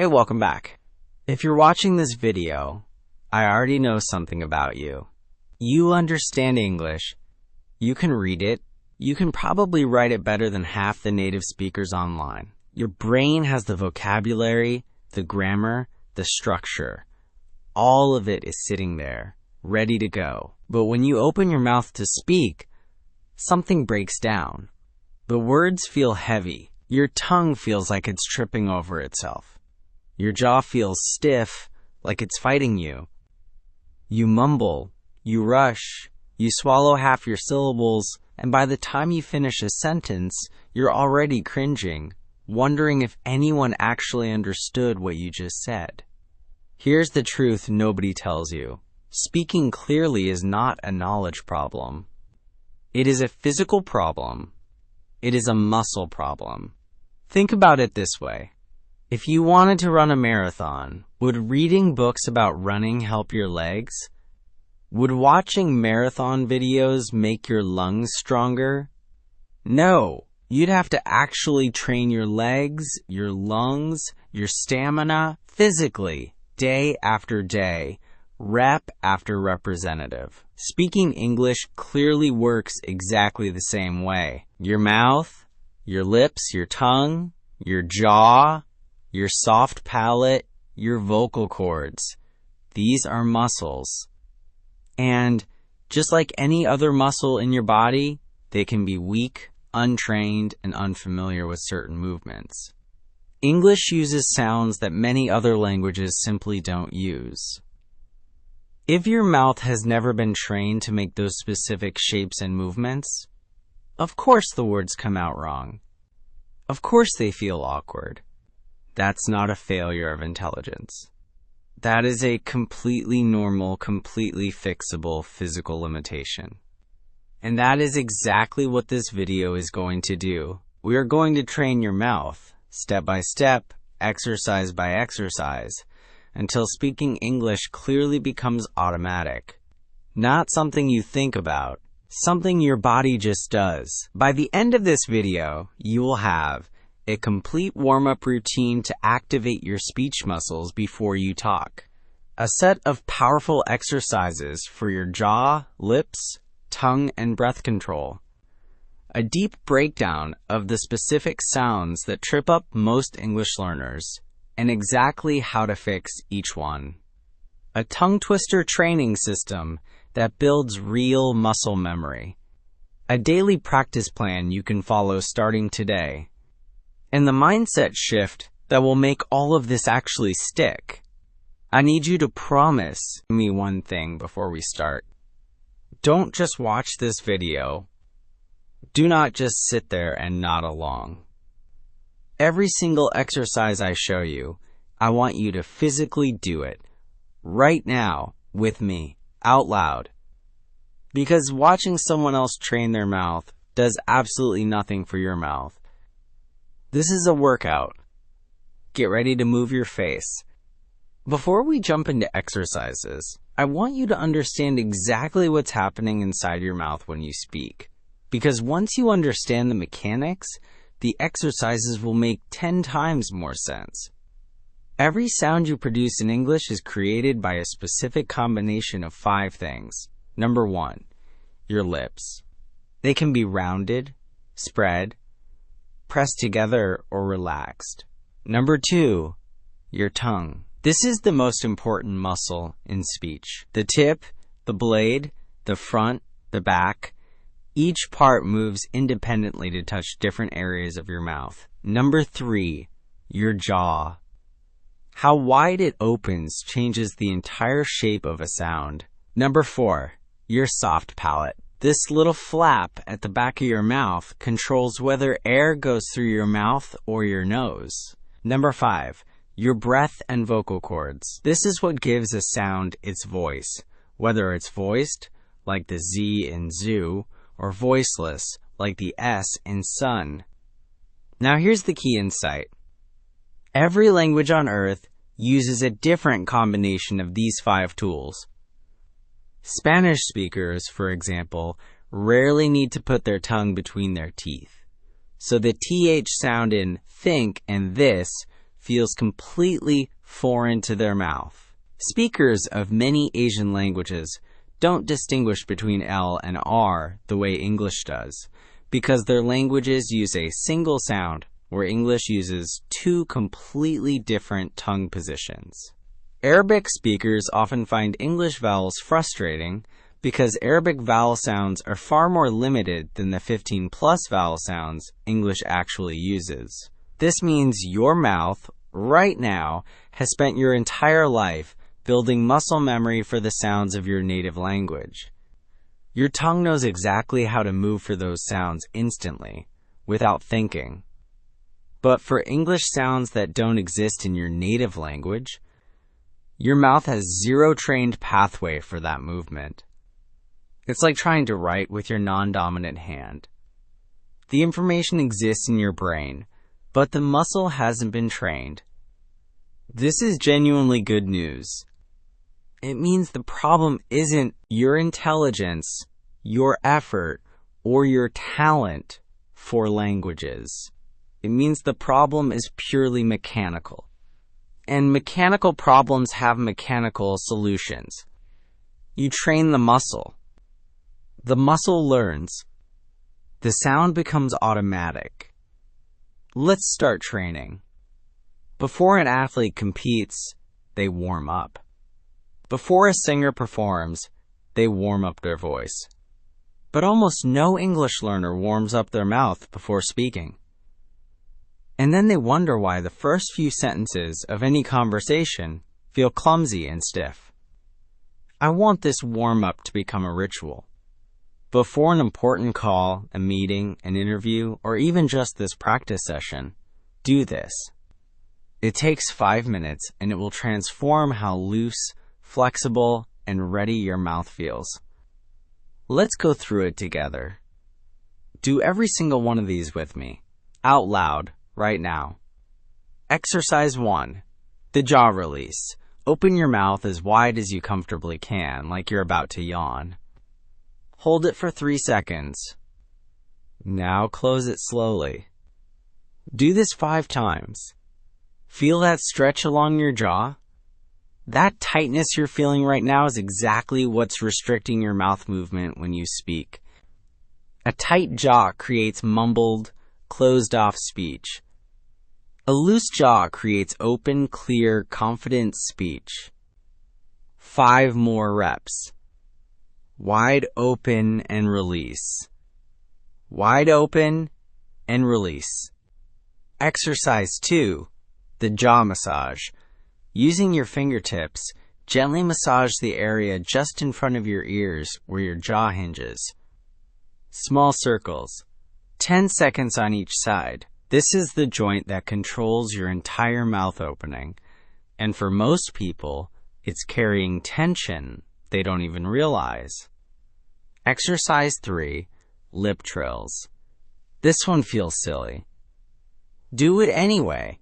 welcome back. If you're watching this video, I already know something about you. You understand English. You can read it. You can probably write it better than half the native speakers online. Your brain has the vocabulary, the grammar, the structure. All of it is sitting there, ready to go. But when you open your mouth to speak, something breaks down. The words feel heavy. Your tongue feels like it's tripping over itself. Your jaw feels stiff, like it's fighting you. You mumble, you rush, you swallow half your syllables, and by the time you finish a sentence, you're already cringing, wondering if anyone actually understood what you just said. Here's the truth nobody tells you. Speaking clearly is not a knowledge problem. It is a physical problem. It is a muscle problem. Think about it this way. If you wanted to run a marathon, would reading books about running help your legs? Would watching marathon videos make your lungs stronger? No. You'd have to actually train your legs, your lungs, your stamina physically, day after day, rep after representative. Speaking English clearly works exactly the same way. Your mouth, your lips, your tongue, your jaw, your soft palate, your vocal cords. These are muscles. And just like any other muscle in your body, they can be weak, untrained, and unfamiliar with certain movements. English uses sounds that many other languages simply don't use. If your mouth has never been trained to make those specific shapes and movements, of course the words come out wrong. Of course they feel awkward. That's not a failure of intelligence. That is a completely normal, completely fixable physical limitation. And that is exactly what this video is going to do. We are going to train your mouth, step by step, exercise by exercise, until speaking English clearly becomes automatic. Not something you think about, something your body just does. By the end of this video, you will have a complete warm-up routine to activate your speech muscles before you talk. A set of powerful exercises for your jaw, lips, tongue, and breath control. A deep breakdown of the specific sounds that trip up most English learners, and exactly how to fix each one. A tongue twister training system that builds real muscle memory. A daily practice plan you can follow starting today. And the mindset shift that will make all of this actually stick. I need you to promise me one thing before we start. Don't just watch this video. Do not just sit there and nod along. Every single exercise I show you, I want you to physically do it. Right now, with me, out loud. Because watching someone else train their mouth does absolutely nothing for your mouth. This is a workout. Get ready to move your face. Before we jump into exercises, I want you to understand exactly what's happening inside your mouth when you speak. Because once you understand the mechanics, the exercises will make 10 times more sense. Every sound you produce in English is created by a specific combination of 5 things. Number 1, your lips. They can be rounded, spread, pressed together, or relaxed. Number 2, your tongue. This is the most important muscle in speech. The tip, the blade, the front, the back, each part moves independently to touch different areas of your mouth. Number 3, your jaw. How wide it opens changes the entire shape of a sound. Number 4, your soft palate. This little flap at the back of your mouth controls whether air goes through your mouth or your nose. Number 5, your breath and vocal cords. This is what gives a sound its voice, whether it's voiced, like the Z in zoo, or voiceless, like the S in sun. Now here's the key insight. Every language on Earth uses a different combination of these 5 tools. Spanish speakers, for example, rarely need to put their tongue between their teeth. So the TH sound in think and this feels completely foreign to their mouth. Speakers of many Asian languages don't distinguish between L and R the way English does, because their languages use a single sound where English uses two completely different tongue positions. Arabic speakers often find English vowels frustrating because Arabic vowel sounds are far more limited than the 15+ vowel sounds English actually uses. This means your mouth, right now, has spent your entire life building muscle memory for the sounds of your native language. Your tongue knows exactly how to move for those sounds instantly, without thinking. But for English sounds that don't exist in your native language, your mouth has zero trained pathway for that movement. It's like trying to write with your non-dominant hand. The information exists in your brain, but the muscle hasn't been trained. This is genuinely good news. It means the problem isn't your intelligence, your effort, or your talent for languages. It means the problem is purely mechanical. And mechanical problems have mechanical solutions. You train the muscle. The muscle learns. The sound becomes automatic. Let's start training. Before an athlete competes, they warm up. Before a singer performs, they warm up their voice. But almost no English learner warms up their mouth before speaking. And then they wonder why the first few sentences of any conversation feel clumsy and stiff. I want this warm-up to become a ritual. Before an important call, a meeting, an interview, or even just this practice session, do this. It takes 5 minutes and it will transform how loose, flexible, and ready your mouth feels. Let's go through it together. Do every single one of these with me, out loud, right now. Exercise 1. The jaw release. Open your mouth as wide as you comfortably can, like you're about to yawn. Hold it for 3 seconds. Now close it slowly. Do this 5 times. Feel that stretch along your jaw? That tightness you're feeling right now is exactly what's restricting your mouth movement when you speak. A tight jaw creates mumbled, closed-off speech. A loose jaw creates open, clear, confident speech. 5 more reps. Wide open and release. Wide open and release. Exercise 2. The jaw massage. Using your fingertips, gently massage the area just in front of your ears where your jaw hinges. Small circles. 10 seconds on each side. This is the joint that controls your entire mouth opening. And for most people, it's carrying tension they don't even realize. Exercise 3. Lip trills. This one feels silly. Do it anyway.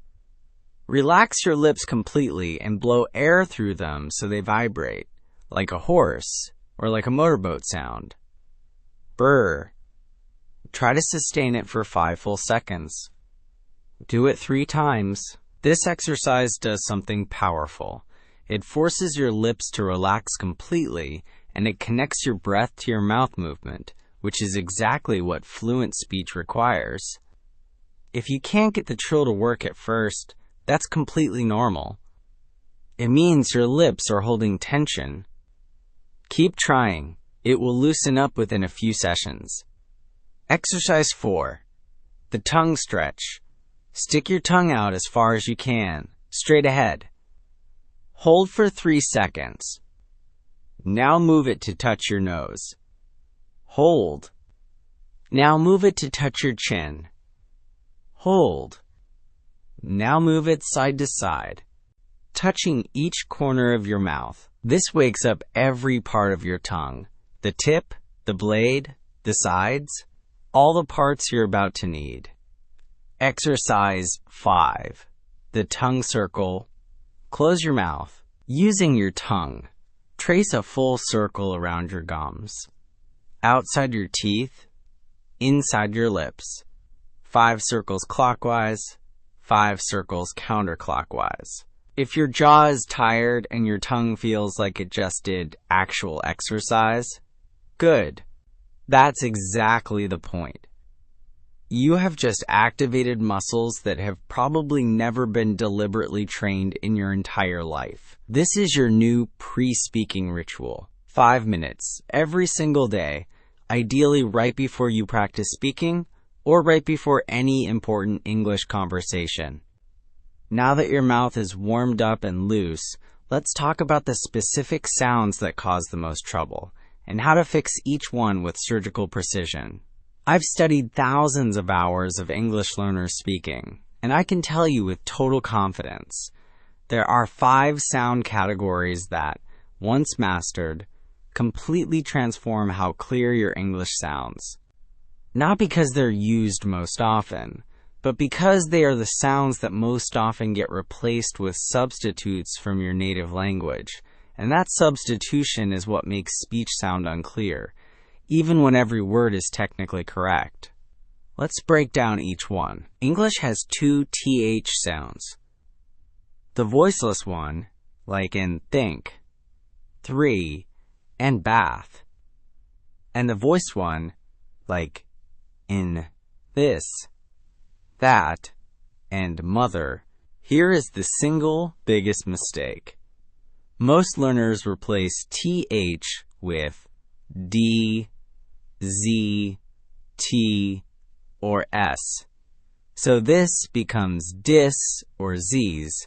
Relax your lips completely and blow air through them so they vibrate, like a horse or like a motorboat sound. Brr. Try to sustain it for 5 full seconds. Do it 3 times. This exercise does something powerful. It forces your lips to relax completely, and it connects your breath to your mouth movement, which is exactly what fluent speech requires. If you can't get the trill to work at first, that's completely normal. It means your lips are holding tension. Keep trying. It will loosen up within a few sessions. Exercise 4. The tongue stretch. Stick your tongue out as far as you can, straight ahead. Hold for 3 seconds. Now move it to touch your nose. Hold. Now move it to touch your chin. Hold. Now move it side to side, touching each corner of your mouth. This wakes up every part of your tongue. The tip, the blade, the sides, all the parts you're about to need. Exercise 5. The tongue circle. Close your mouth. Using your tongue, trace a full circle around your gums. Outside your teeth, inside your lips. 5 circles clockwise, 5 circles counterclockwise. If your jaw is tired and your tongue feels like it just did actual exercise, good. That's exactly the point. You have just activated muscles that have probably never been deliberately trained in your entire life. This is your new pre-speaking ritual. 5 minutes every single day, ideally right before you practice speaking or right before any important English conversation. Now that your mouth is warmed up and loose, let's talk about the specific sounds that cause the most trouble and how to fix each one with surgical precision. I've studied thousands of hours of English learners speaking, and I can tell you with total confidence, there are 5 sound categories that, once mastered, completely transform how clear your English sounds. Not because they're used most often, but because they are the sounds that most often get replaced with substitutes from your native language, and that substitution is what makes speech sound unclear, even when every word is technically correct. Let's break down each one. English has 2 TH sounds. The voiceless one, like in think, 3, and bath. And the voiced one, like in this, that, and mother. Here is the single biggest mistake. Most learners replace TH with D, Z, T, or S. So this becomes dis or z's,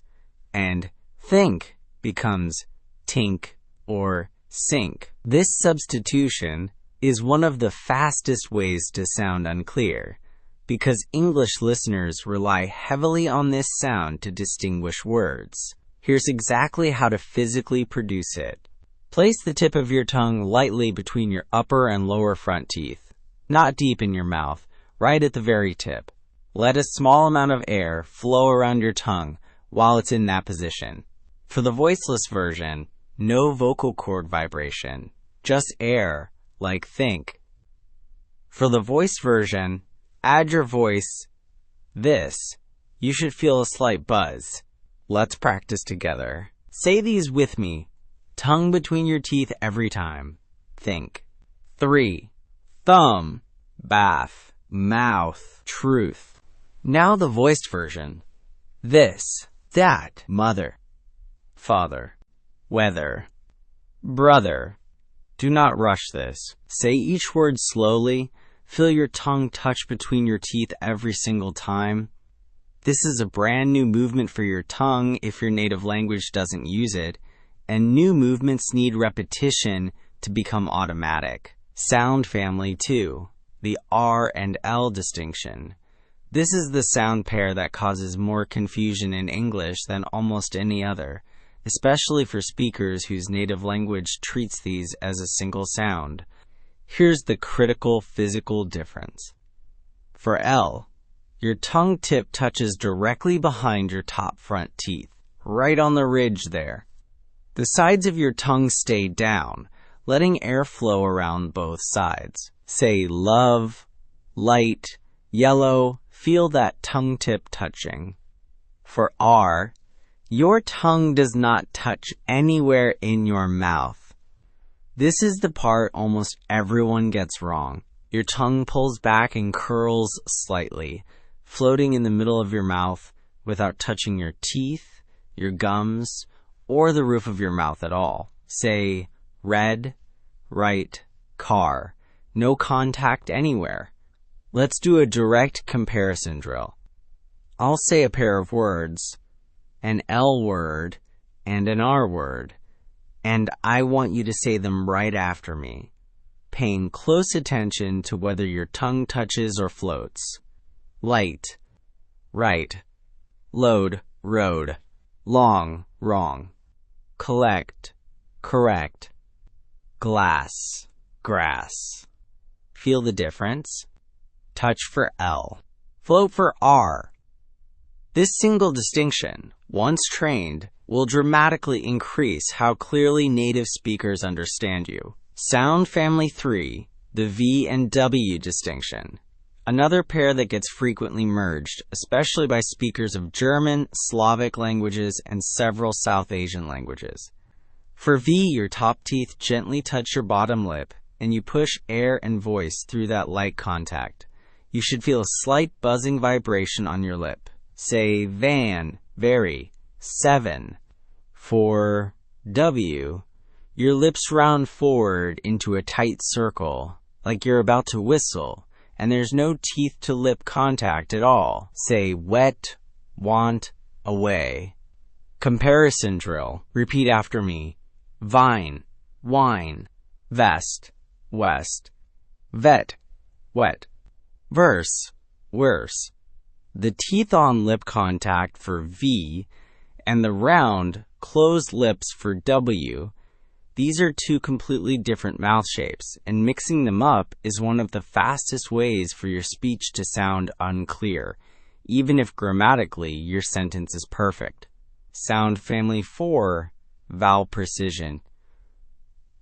and think becomes tink or sink. This substitution is one of the fastest ways to sound unclear, because English listeners rely heavily on this sound to distinguish words. Here's exactly how to physically produce it. Place the tip of your tongue lightly between your upper and lower front teeth, not deep in your mouth, right at the very tip. Let a small amount of air flow around your tongue while it's in that position. For the voiceless version, no vocal cord vibration, just air, like think. For the voiced version, add your voice, this. You should feel a slight buzz. Let's practice together. Say these with me. Tongue between your teeth every time. Think. 3. Thumb, bath, mouth, truth. Now the voiced version. This, that, mother, father, weather, brother. Do not rush this. Say each word slowly. Feel your tongue touch between your teeth every single time. This is a brand new movement for your tongue if your native language doesn't use it, and new movements need repetition to become automatic. Sound family 2, the R and L distinction. This is the sound pair that causes more confusion in English than almost any other, especially for speakers whose native language treats these as a single sound. Here's the critical physical difference. For L, your tongue tip touches directly behind your top front teeth, right on the ridge there. The sides of your tongue stay down, letting air flow around both sides. Say love, light, yellow, feel that tongue tip touching. For R, your tongue does not touch anywhere in your mouth. This is the part almost everyone gets wrong. Your tongue pulls back and curls slightly, floating in the middle of your mouth without touching your teeth, your gums, or the roof of your mouth at all. Say red, right, car. No contact anywhere. Let's do a direct comparison drill. I'll say a pair of words, an L word and an R word, and I want you to say them right after me, paying close attention to whether your tongue touches or floats. Light, right. Load, road. Long, wrong. Collect, correct. Glass, grass. Feel the difference? Touch for L. Float for R. This single distinction, once trained, will dramatically increase how clearly native speakers understand you. Sound family 3, the V and W distinction. Another pair that gets frequently merged, especially by speakers of German, Slavic languages, and several South Asian languages. For V, your top teeth gently touch your bottom lip, and you push air and voice through that light contact. You should feel a slight buzzing vibration on your lip. Say van, very, 7. For W, your lips round forward into a tight circle, like you're about to whistle, and there's no teeth-to-lip contact at all. Say wet, want, away. Comparison drill. Repeat after me. Vine, wine. Vest, west. Vet, wet. Verse, worse. The teeth-on-lip contact for V and the round, closed lips for W. These are two completely different mouth shapes, and mixing them up is one of the fastest ways for your speech to sound unclear, even if grammatically your sentence is perfect. Sound family 4, vowel precision.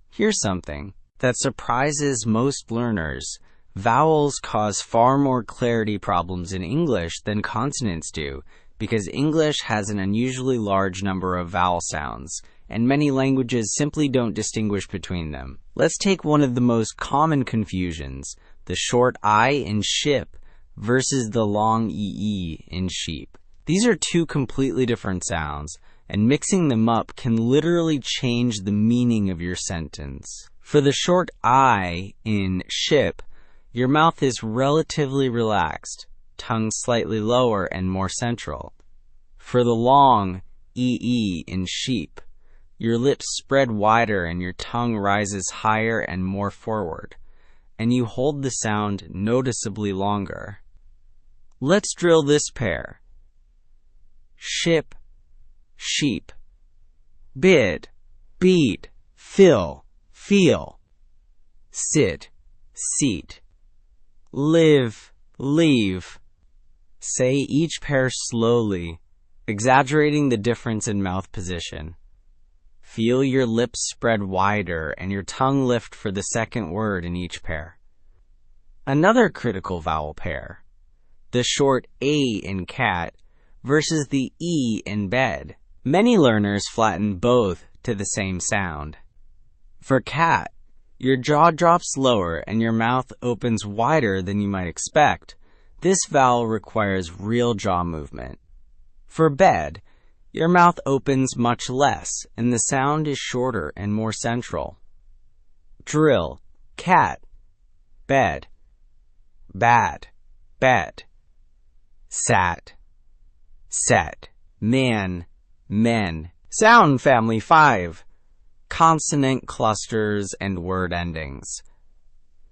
Here's something that surprises most learners. Vowels cause far more clarity problems in English than consonants do, because English has an unusually large number of vowel sounds, and many languages simply don't distinguish between them. Let's take one of the most common confusions, the short I in ship versus the long EE in sheep. These are two completely different sounds, and mixing them up can literally change the meaning of your sentence. For the short I in ship, your mouth is relatively relaxed, tongue slightly lower and more central. For the long EE in sheep, your lips spread wider and your tongue rises higher and more forward, and you hold the sound noticeably longer. Let's drill this pair. Ship, sheep. Bid, beat, fill, feel. Sit, seat. Live, leave. Say each pair slowly, exaggerating the difference in mouth position. Feel your lips spread wider and your tongue lift for the second word in each pair. Another critical vowel pair, the short A in cat versus the E in bed. Many learners flatten both to the same sound. For cat, your jaw drops lower and your mouth opens wider than you might expect. This vowel requires real jaw movement. For bed, your mouth opens much less, and the sound is shorter and more central. Drill, cat, bed, bad, bed, sat, set, man, men. Sound family 5, consonant clusters and word endings.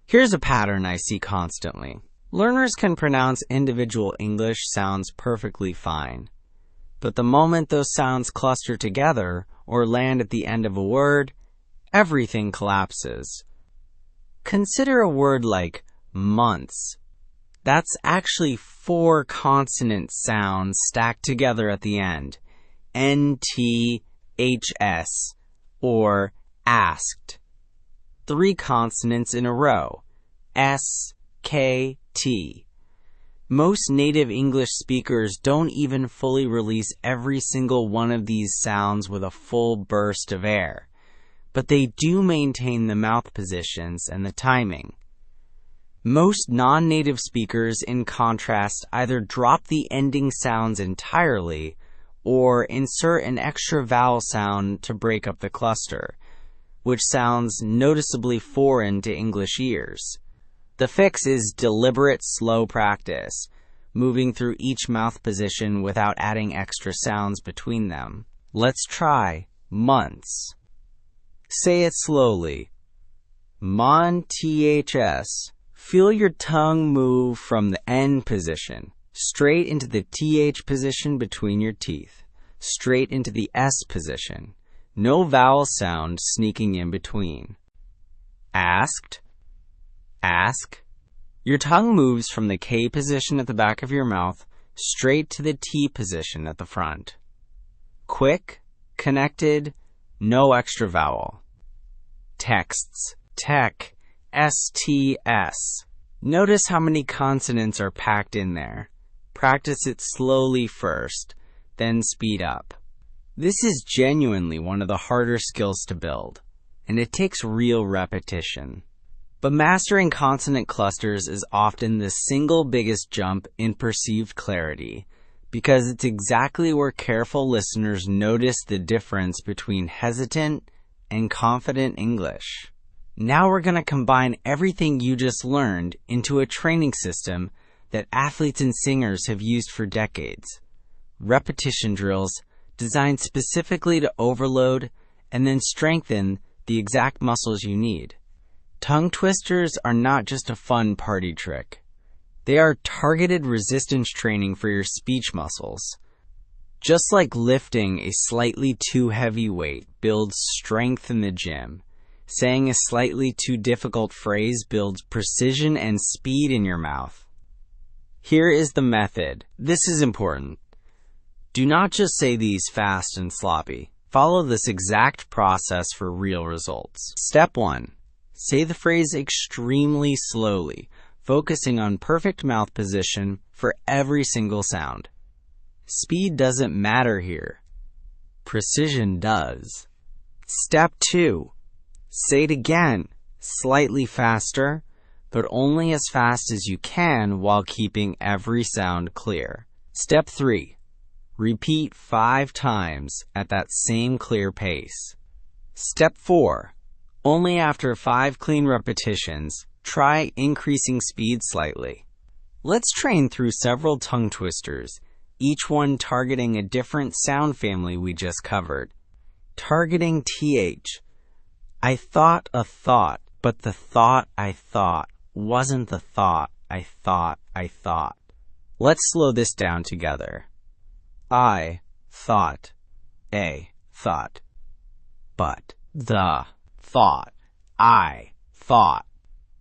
Here's a pattern I see constantly. Learners can pronounce individual English sounds perfectly fine, but the moment those sounds cluster together or land at the end of a word, everything collapses. Consider a word like months. That's actually 4 consonant sounds stacked together at the end. NTHS, or asked. 3 consonants in a row. SKT. Most native English speakers don't even fully release every single one of these sounds with a full burst of air, but they do maintain the mouth positions and the timing. Most non-native speakers, in contrast, either drop the ending sounds entirely or insert an extra vowel sound to break up the cluster, which sounds noticeably foreign to English ears. The fix is deliberate, slow practice, moving through each mouth position without adding extra sounds between them. Let's try months. Say it slowly. Mon-THS. Feel your tongue move from the N position, straight into the TH position between your teeth, straight into the S position. No vowel sound sneaking in between. Asked. Ask. Your tongue moves from the K position at the back of your mouth straight to the T position at the front. Quick, connected, no extra vowel. Texts. Tech. STS. Notice how many consonants are packed in there. Practice it slowly first, then speed up. This is genuinely one of the harder skills to build, and it takes real repetition. But mastering consonant clusters is often the single biggest jump in perceived clarity, because it's exactly where careful listeners notice the difference between hesitant and confident English. Now we're going to combine everything you just learned into a training system that athletes and singers have used for decades. Repetition drills designed specifically to overload and then strengthen the exact muscles you need. Tongue twisters are not just a fun party trick. They are targeted resistance training for your speech muscles. Just like lifting a slightly too heavy weight builds strength in the gym, saying a slightly too difficult phrase builds precision and speed in your mouth. Here is the method. This is important. Do not just say these fast and sloppy. Follow this exact process for real results. Step 1. Say the phrase extremely slowly, focusing on perfect mouth position for every single sound. Speed doesn't matter here. Precision does. Step 2. Say it again, slightly faster, but only as fast as you can while keeping every sound clear. Step 3. Repeat 5 times at that same clear pace. Step 4. Only after 5 clean repetitions, try increasing speed slightly. Let's train through several tongue twisters, each one targeting a different sound family we just covered. Targeting TH. I thought a thought, but the thought I thought wasn't the thought I thought I thought. Let's slow this down together. I thought a thought, but the thought I thought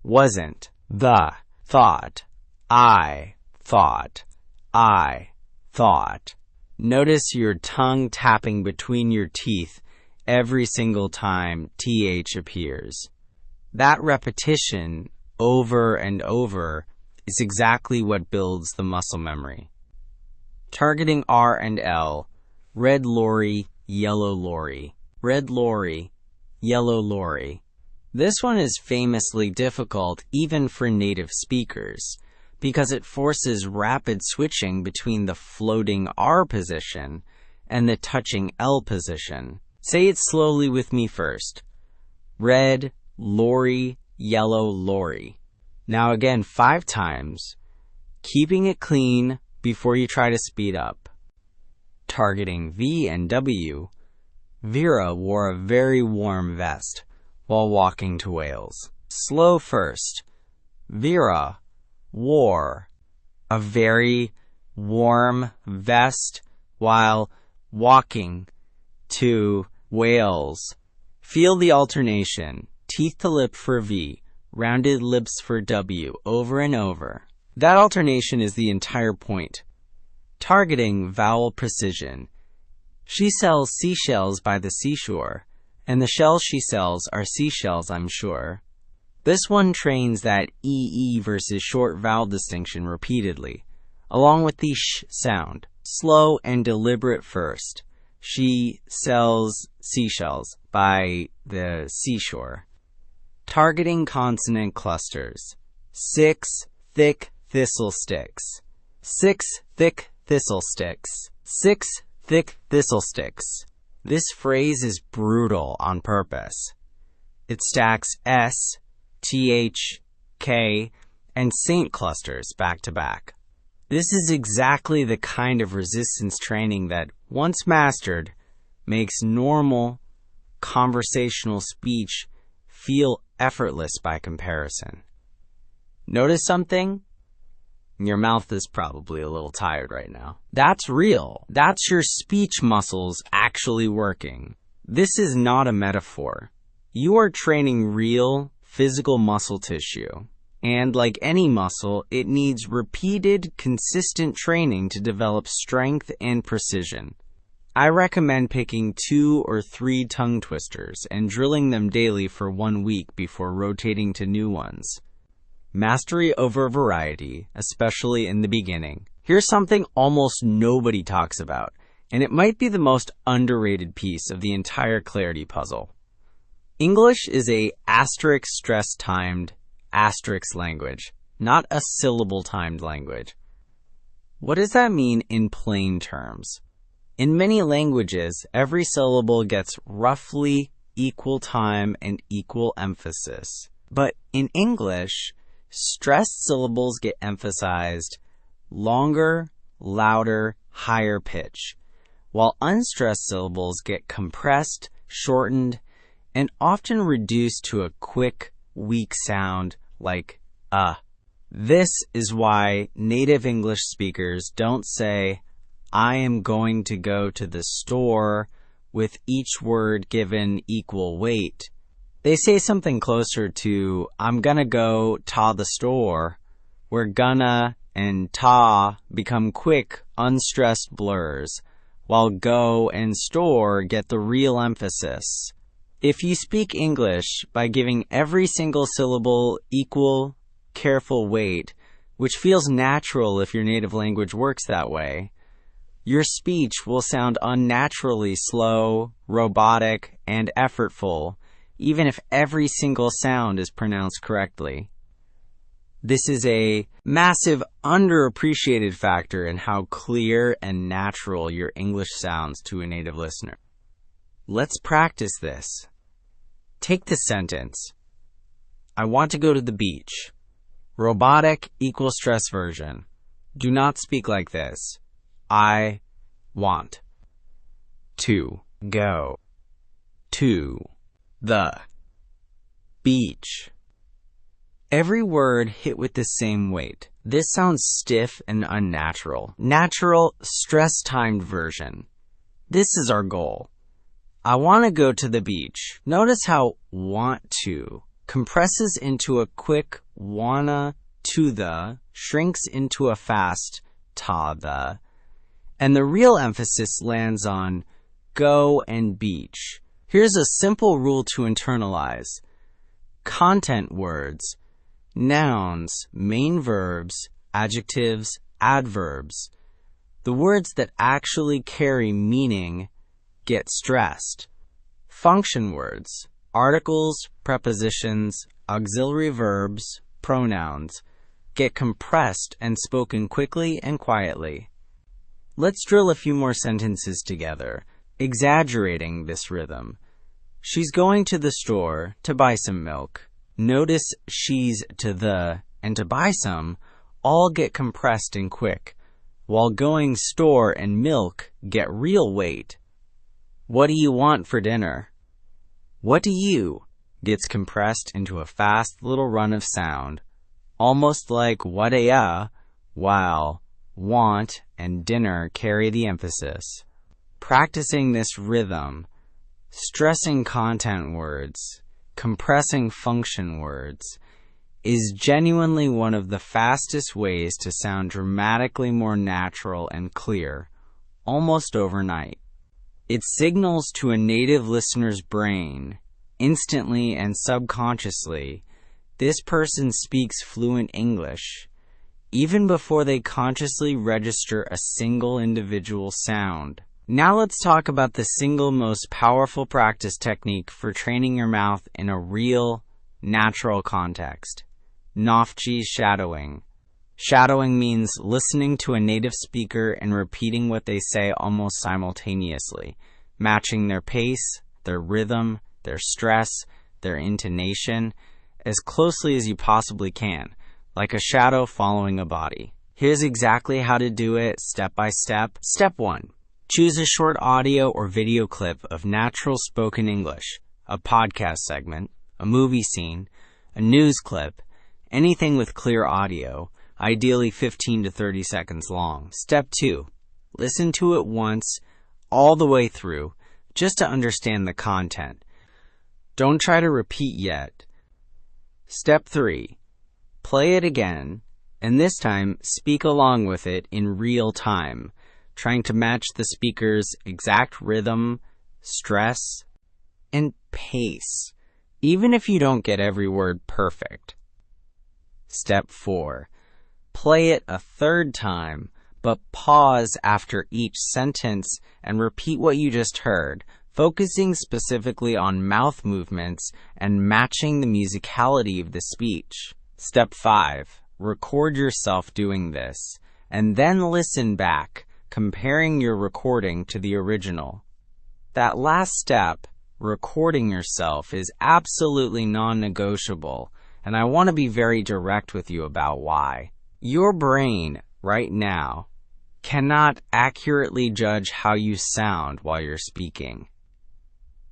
wasn't the thought I thought I thought. Notice your tongue tapping between your teeth every single time TH appears. That repetition over and over is exactly what builds the muscle memory. Targeting R and L. Red lorry, yellow lorry. Red lorry, yellow lorry. This one is famously difficult even for native speakers because it forces rapid switching between the floating R position and the touching L position. Say it slowly with me first. Red lorry, yellow lorry. Now again 5 times, keeping it clean before you try to speed up. Targeting V and W. Vera wore a very warm vest while walking to Wales. Slow first. Vera wore a very warm vest while walking to Wales. Feel the alternation. Teeth to lip for V, rounded lips for W, over and over. That alternation is the entire point. Targeting vowel precision. She sells seashells by the seashore, and the shells she sells are seashells, I'm sure. This one trains that EE versus short vowel distinction repeatedly, along with the sh sound. Slow and deliberate first. She sells seashells by the seashore. Targeting consonant clusters. 6 thick thistle sticks. 6 thick thistle sticks. 6 thick thistle sticks. This phrase is brutal on purpose. It stacks S, TH, K, and Saint clusters back to back. This is exactly the kind of resistance training that, once mastered, makes normal conversational speech feel effortless by comparison. Notice something? Your mouth is probably a little tired right now. That's real. That's your speech muscles actually working. This is not a metaphor. You are training real, physical muscle tissue. And like any muscle, it needs repeated, consistent training to develop strength and precision. I recommend picking 2 or 3 tongue twisters and drilling them daily for 1 week before rotating to new ones. Mastery over variety, especially in the beginning. Here's something almost nobody talks about, and it might be the most underrated piece of the entire clarity puzzle. English is a asterisk stress timed asterisk language, not a syllable timed language. What does that mean in plain terms? In many languages, every syllable gets roughly equal time and equal emphasis. But in English, stressed syllables get emphasized longer, louder, higher pitch, while unstressed syllables get compressed, shortened, and often reduced to a quick, weak sound like This is why native English speakers don't say, "I am going to go to the store," with each word given equal weight. They say something closer to, "I'm gonna go ta the store," where gonna and ta become quick, unstressed blurs, while go and store get the real emphasis. If you speak English by giving every single syllable equal, careful weight, which feels natural if your native language works that way, your speech will sound unnaturally slow, robotic, and effortful, even if every single sound is pronounced correctly. This is a massive underappreciated factor in how clear and natural your English sounds to a native listener. Let's practice this. Take this sentence. I want to go to the beach. Robotic equal stress version. Do not speak like this. I want to go to the beach. Every word hit with the same weight. This sounds stiff and unnatural. Natural, stress-timed version. This is our goal. I want to go to the beach. Notice how want to compresses into a quick wanna to the, shrinks into a fast ta the, and the real emphasis lands on go and beach. Here's a simple rule to internalize. Content words, nouns, main verbs, adjectives, adverbs. The words that actually carry meaning get stressed. Function words, articles, prepositions, auxiliary verbs, pronouns, get compressed and spoken quickly and quietly. Let's drill a few more sentences together, exaggerating this rhythm. She's going to the store to buy some milk. Notice she's to the and to buy some all get compressed and quick, while going store and milk get real weight. What do you want for dinner? What do you gets compressed into a fast little run of sound, almost like what a ya, while want and dinner carry the emphasis. Practicing this rhythm, stressing content words, compressing function words, is genuinely one of the fastest ways to sound dramatically more natural and clear, almost overnight. It signals to a native listener's brain, instantly and subconsciously, this person speaks fluent English, even before they consciously register a single individual sound. Now let's talk about the single most powerful practice technique for training your mouth in a real, natural context. Nofchi shadowing. Shadowing means listening to a native speaker and repeating what they say almost simultaneously, matching their pace, their rhythm, their stress, their intonation, as closely as you possibly can, like a shadow following a body. Here's exactly how to do it step by step. Step 1. Choose a short audio or video clip of natural spoken English, a podcast segment, a movie scene, a news clip, anything with clear audio, ideally 15 to 30 seconds long. Step 2. Listen to it once, all the way through, just to understand the content. Don't try to repeat yet. Step 3. Play it again, and this time speak along with it in real time, trying to match the speaker's exact rhythm, stress, and pace, even if you don't get every word perfect. Step 4. Play it a third time, but pause after each sentence and repeat what you just heard, focusing specifically on mouth movements and matching the musicality of the speech. Step 5. Record yourself doing this, and then listen back, comparing your recording to the original. That last step, recording yourself, is absolutely non-negotiable, and I want to be very direct with you about why. Your brain, right now, cannot accurately judge how you sound while you're speaking.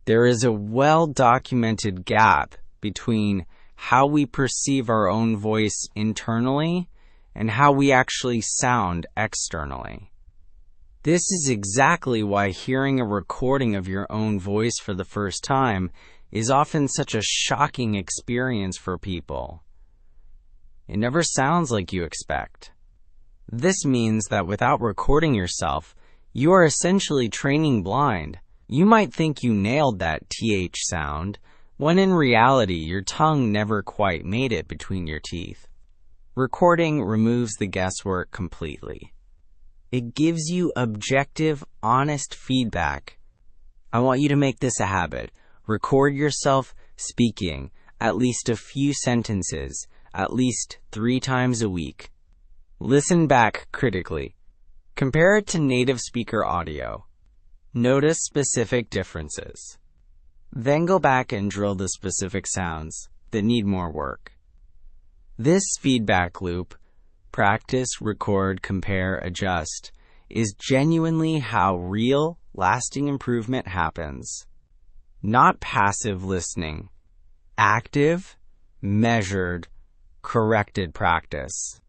There is a well-documented gap between how we perceive our own voice internally and how we actually sound externally. This is exactly why hearing a recording of your own voice for the first time is often such a shocking experience for people. It never sounds like you expect. This means that without recording yourself, you are essentially training blind. You might think you nailed that TH sound, when in reality your tongue never quite made it between your teeth. Recording removes the guesswork completely. It gives you objective, honest feedback. I want you to make this a habit. Record yourself speaking at least a few sentences, at least 3 times a week. Listen back critically. Compare it to native speaker audio. Notice specific differences. Then go back and drill the specific sounds that need more work. This feedback loop, practice, record, compare, adjust, is genuinely how real, lasting improvement happens. Not passive listening. Active, measured, corrected practice.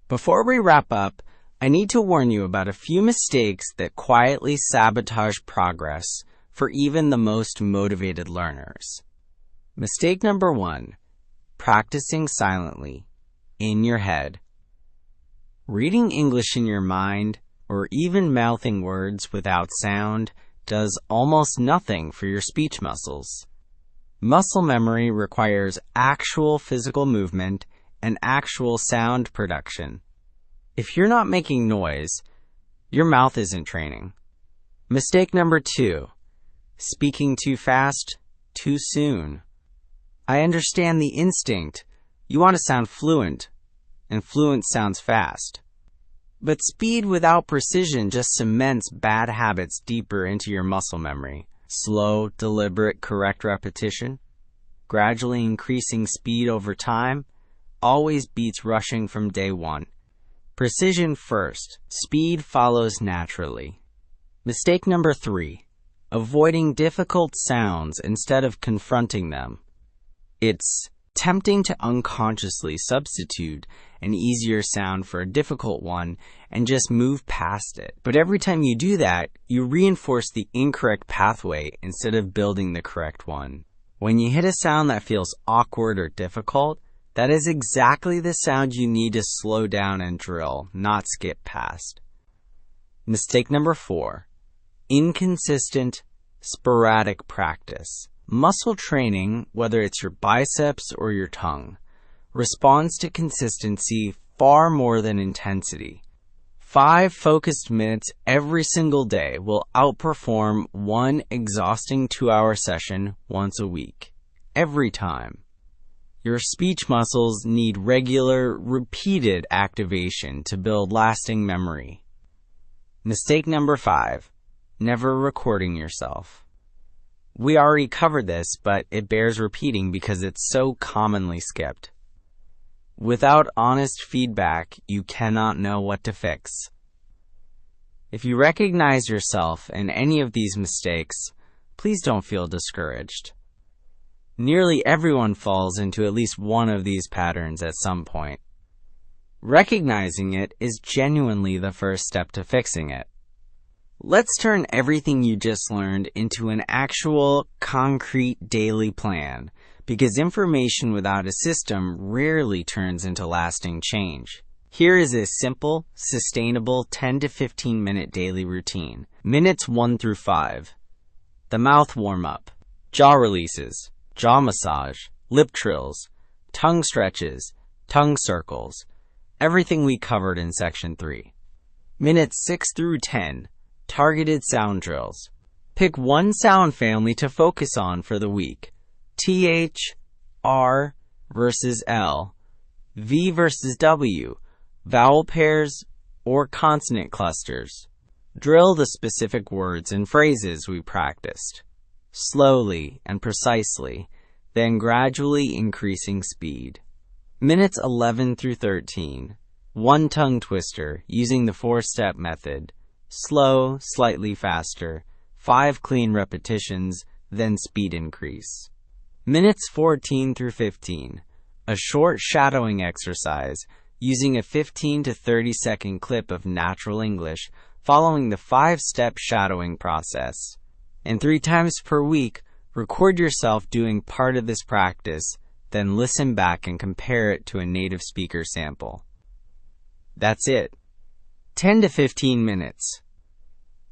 Before we wrap up, I need to warn you about a few mistakes that quietly sabotage progress for even the most motivated learners. Mistake number 1, practicing silently, in your head. Reading English in your mind, or even mouthing words without sound, does almost nothing for your speech muscles. Muscle memory requires actual physical movement and actual sound production. If you're not making noise, your mouth isn't training. Mistake number 2, speaking too fast, too soon. I understand the instinct. You want to sound fluent, and fluent sounds fast. But speed without precision just cements bad habits deeper into your muscle memory. Slow, deliberate, correct repetition, gradually increasing speed over time, always beats rushing from day one. Precision first, speed follows naturally. Mistake number 3, avoiding difficult sounds instead of confronting them. It's tempting to unconsciously substitute an easier sound for a difficult one and just move past it. But every time you do that, you reinforce the incorrect pathway instead of building the correct one. When you hit a sound that feels awkward or difficult, that is exactly the sound you need to slow down and drill, not skip past. Mistake number 4, inconsistent, sporadic practice. Muscle training, whether it's your biceps or your tongue, responds to consistency far more than intensity. 5 focused minutes every single day will outperform 1 exhausting 2-hour session once a week, every time. Your speech muscles need regular, repeated activation to build lasting memory. Mistake number 5, never recording yourself. We already covered this, but it bears repeating because it's so commonly skipped. Without honest feedback, you cannot know what to fix. If you recognize yourself in any of these mistakes, please don't feel discouraged. Nearly everyone falls into at least one of these patterns at some point. Recognizing it is genuinely the first step to fixing it. Let's turn everything you just learned into an actual, concrete daily plan, because information without a system rarely turns into lasting change. Here is a simple, sustainable 10 to 15 minute daily routine. Minutes 1 through 5. The mouth warm-up, jaw releases, jaw massage, lip trills, tongue stretches, tongue circles, everything we covered in Section 3. Minutes 6 through 10, targeted sound drills. Pick one sound family to focus on for the week. TH, R versus L, V versus W, vowel pairs, or consonant clusters. Drill the specific words and phrases we practiced, slowly and precisely, then gradually increasing speed. Minutes 11 through 13. One tongue twister using the 4-step method. Slow, slightly faster. 5 clean repetitions, then speed increase. Minutes 14 through 15. A short shadowing exercise using a 15 to 30 second clip of natural English following the 5-step shadowing process. And 3 times per week, record yourself doing part of this practice, then listen back and compare it to a native speaker sample. That's it. 10 to 15 minutes.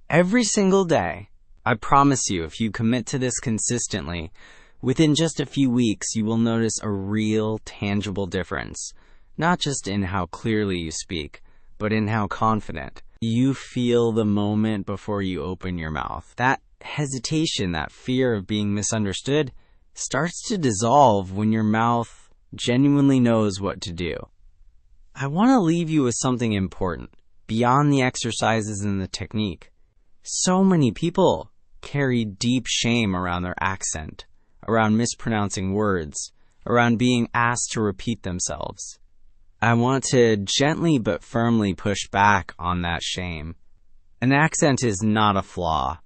Every single day. I promise you, if you commit to this consistently, within just a few weeks you will notice a real, tangible difference. Not just in how clearly you speak, but in how confident you feel the moment before you open your mouth. That hesitation, that fear of being misunderstood, starts to dissolve when your mouth genuinely knows what to do. I want to leave you with something important, beyond the exercises and the technique. So many people carry deep shame around their accent, around mispronouncing words, around being asked to repeat themselves. I want to gently but firmly push back on that shame. An accent is not a flaw.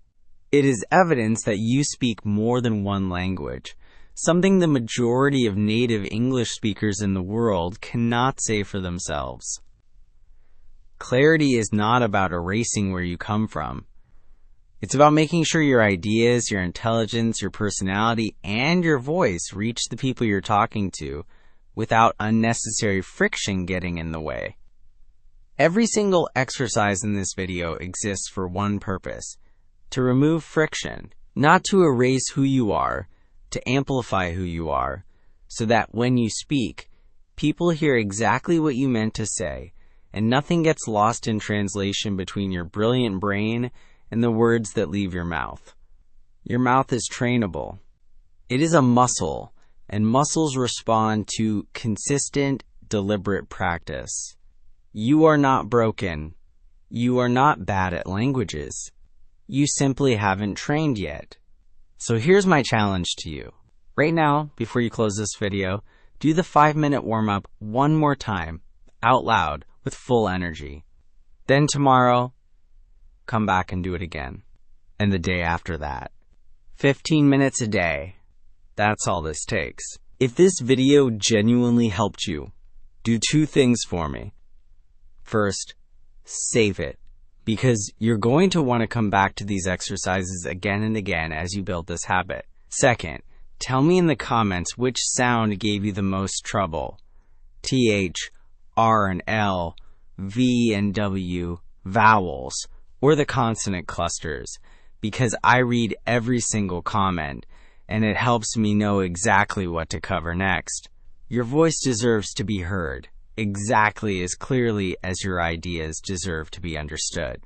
It is evidence that you speak more than one language, something the majority of native English speakers in the world cannot say for themselves. Clarity is not about erasing where you come from. It's about making sure your ideas, your intelligence, your personality, and your voice reach the people you're talking to without unnecessary friction getting in the way. Every single exercise in this video exists for one purpose: to remove friction, not to erase who you are, to amplify who you are, so that when you speak, people hear exactly what you meant to say, and nothing gets lost in translation between your brilliant brain and the words that leave your mouth. Your mouth is trainable. It is a muscle, and muscles respond to consistent, deliberate practice. You are not broken. You are not bad at languages. You simply haven't trained yet. So here's my challenge to you. Right now, before you close this video, do the 5-minute warm-up one more time, out loud, with full energy. Then tomorrow, come back and do it again. And the day after that. 15 minutes a day. That's all this takes. If this video genuinely helped you, do 2 things for me. First, save it, because you're going to want to come back to these exercises again and again as you build this habit. Second, tell me in the comments which sound gave you the most trouble. TH, R and L, V and W, vowels, or the consonant clusters, because I read every single comment, and it helps me know exactly what to cover next. Your voice deserves to be heard, exactly as clearly as your ideas deserve to be understood.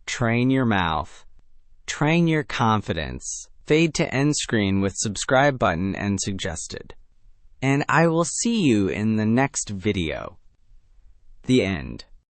Train your mouth. Train your confidence. Fade to end screen with subscribe button and suggested. And I will see you in the next video. The end.